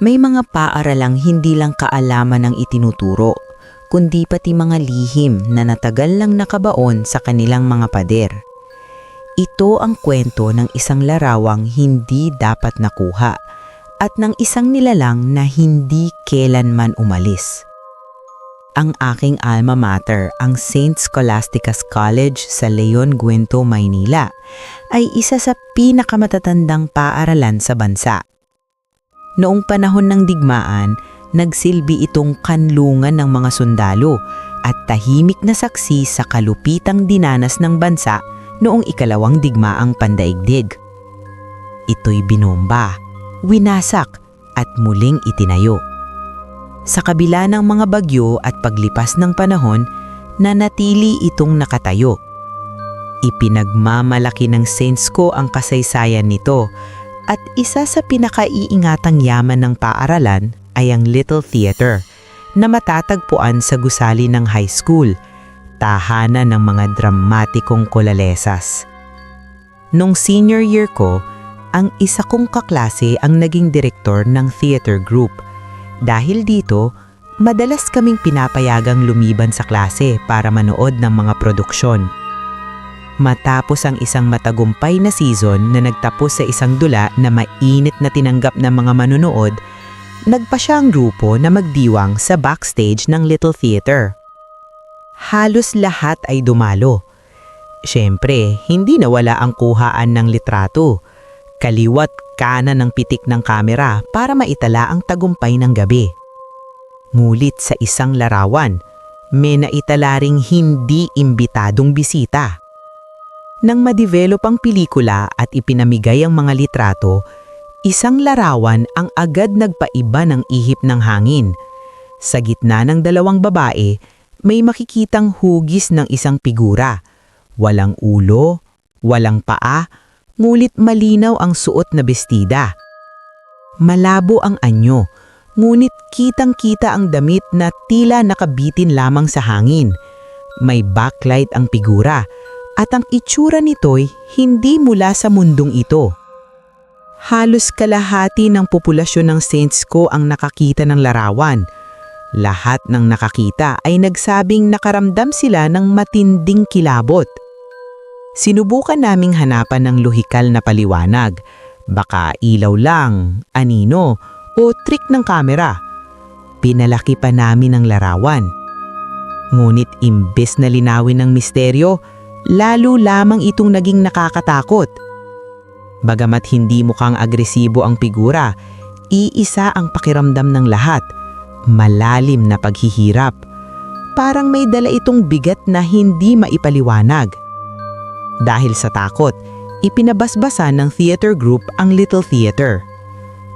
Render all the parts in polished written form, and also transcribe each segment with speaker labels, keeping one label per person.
Speaker 1: May mga paaralang hindi lang kaalaman ang itinuturo, kundi pati mga lihim na natagal lang nakabaon sa kanilang mga pader. Ito ang kwento ng isang larawang hindi dapat nakuha at ng isang nilalang na hindi kailanman umalis. Ang aking alma mater, ang St. Scholastica's College sa Leon Guento, Maynila, ay isa sa pinakamatatandang paaralan sa bansa. Noong panahon ng digmaan, nagsilbi itong kanlungan ng mga sundalo at tahimik na saksi sa kalupitang dinanas ng bansa noong ikalawang digmaang pandaigdig. Ito'y binomba, winasak at muling itinayo. Sa kabila ng mga bagyo at paglipas ng panahon, nanatili itong nakatayo. Ipinagmamalaki ng Saintsco ang kasaysayan nito at isa sa pinakaiingatang yaman ng paaralan ay ang Little Theater na matatagpuan sa gusali ng high school, tahanan ng mga dramatikong kolalesas. Nung senior year ko, ang isa kong kaklase ang naging direktor ng theater group. Dahil dito, madalas kaming pinapayagang lumiban sa klase para manood ng mga produksyon. Matapos ang isang matagumpay na season na nagtapos sa isang dula na mainit na tinanggap ng mga manunood, nagpa siya ang grupo na magdiwang sa backstage ng Little Theater. Halos lahat ay dumalo. Siyempre, hindi nawala ang kuhaan ng litrato. Kaliwat kanan ng pitik ng kamera para maitala ang tagumpay ng gabi. Ngulit sa isang larawan, may naitala ring hindi imbitadong bisita. Nang ma-develop ang pelikula at ipinamigay ang mga litrato, isang larawan ang agad nagpaiba ng ihip ng hangin. Sa gitna ng dalawang babae, may makikitang hugis ng isang figura. Walang ulo, walang paa, ngulit malinaw ang suot na bestida. Malabo ang anyo, ngunit kitang-kita ang damit na tila nakabitin lamang sa hangin. May backlight ang figura at ang itsura nito'y hindi mula sa mundong ito. Halos kalahati ng populasyon ng Saintsco ang nakakita ng larawan. Lahat ng nakakita ay nagsabing nakaramdam sila ng matinding kilabot. Sinubukan naming hanapan ng lohikal na paliwanag, baka ilaw lang, anino, o trick ng kamera. Pinalaki pa namin ang larawan. Ngunit imbes na linawin ng misteryo, lalo lamang itong naging nakakatakot. Bagamat hindi mukhang agresibo ang figura, iisa ang pakiramdam ng lahat, malalim na paghihirap. Parang may dala itong bigat na hindi maipaliwanag. Dahil sa takot, ipinabasbasan ng theater group ang Little Theater.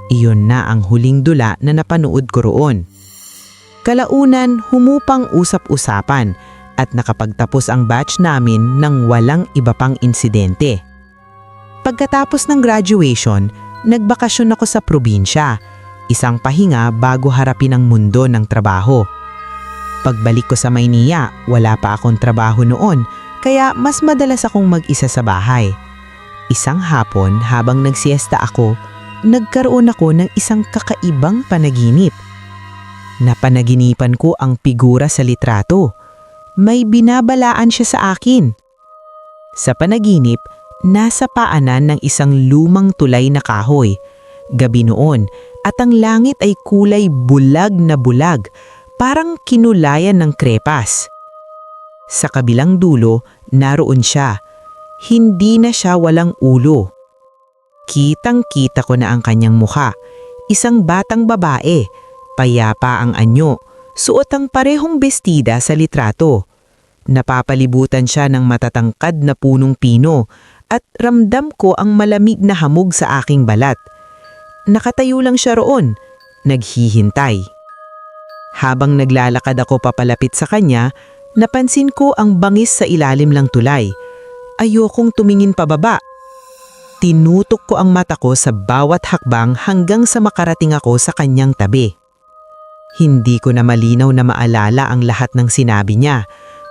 Speaker 1: Iyon na ang huling dula na napanood ko roon. Kalaunan, humupang usap-usapan at nakapagtapos ang batch namin ng walang iba pang insidente. Pagkatapos ng graduation, nagbakasyon ako sa probinsya, isang pahinga bago harapin ang mundo ng trabaho. Pagbalik ko sa Maynila, wala pa akong trabaho noon, kaya mas madalas akong mag-isa sa bahay. Isang hapon habang nagsiesta ako, nagkaroon ako ng isang kakaibang panaginip. Napanaginipan ko ang figura sa litrato. May binabalaan siya sa akin. Sa panaginip, nasa paanan ng isang lumang tulay na kahoy. Gabi noon at ang langit ay kulay bulag na bulag, parang kinulayan ng krepas. Sa kabilang dulo, naroon siya. Hindi na siya walang ulo. Kitang-kita ko na ang kanyang mukha. Isang batang babae, payapa ang anyo, suot ang parehong bestida sa litrato. Napapalibutan siya ng matatangkad na punong pino at ramdam ko ang malamig na hamog sa aking balat. Nakatayo lang siya roon, naghihintay. Habang naglalakad ako papalapit sa kanya, napansin ko ang bangis sa ilalim ng tulay. Ayokong tumingin pababa. Tinutok ko ang mata ko sa bawat hakbang hanggang sa makarating ako sa kanyang tabi. Hindi ko na malinaw na maalala ang lahat ng sinabi niya,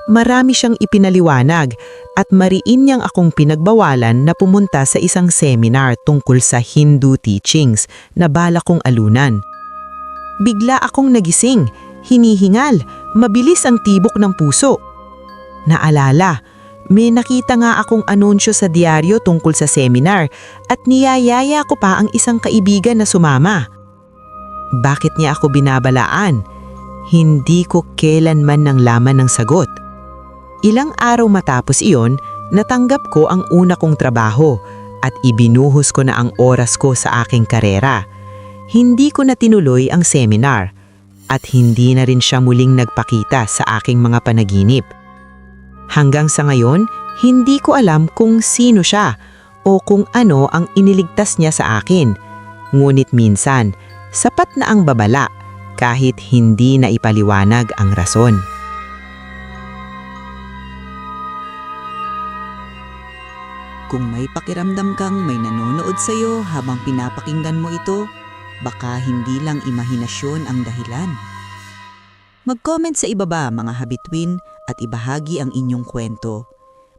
Speaker 1: Marami siyang ipinaliwanag at mariin niyang akong pinagbawalan na pumunta sa isang seminar tungkol sa Hindu teachings na bala kong alunan. Bigla akong nagising, hinihingal, mabilis ang tibok ng puso. Naalala, may nakita nga akong anunsyo sa diaryo tungkol sa seminar at niyayaya ko pa ang isang kaibigan na sumama. Bakit niya ako binabalaan? Hindi ko kailanman nang laman ng sagot. Ilang araw matapos iyon, natanggap ko ang una kong trabaho at ibinuhos ko na ang oras ko sa aking karera. Hindi ko na tinuloy ang seminar at hindi na rin siya muling nagpakita sa aking mga panaginip. Hanggang sa ngayon, hindi ko alam kung sino siya o kung ano ang iniligtas niya sa akin. Ngunit minsan, sapat na ang babala kahit hindi na ipaliwanag ang rason.
Speaker 2: Kung may pakiramdam kang may nanonood sa'yo habang pinapakinggan mo ito, baka hindi lang imahinasyon ang dahilan. Mag-comment sa ibaba mga habituin at ibahagi ang inyong kwento.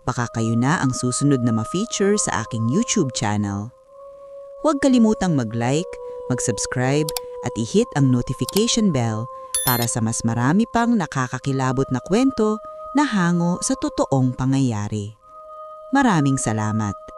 Speaker 2: Baka kayo na ang susunod na ma-feature sa aking YouTube channel. Huwag kalimutang mag-like, mag-subscribe at i-hit ang notification bell para sa mas marami pang nakakakilabot na kwento na hango sa totoong pangyayari. Maraming salamat.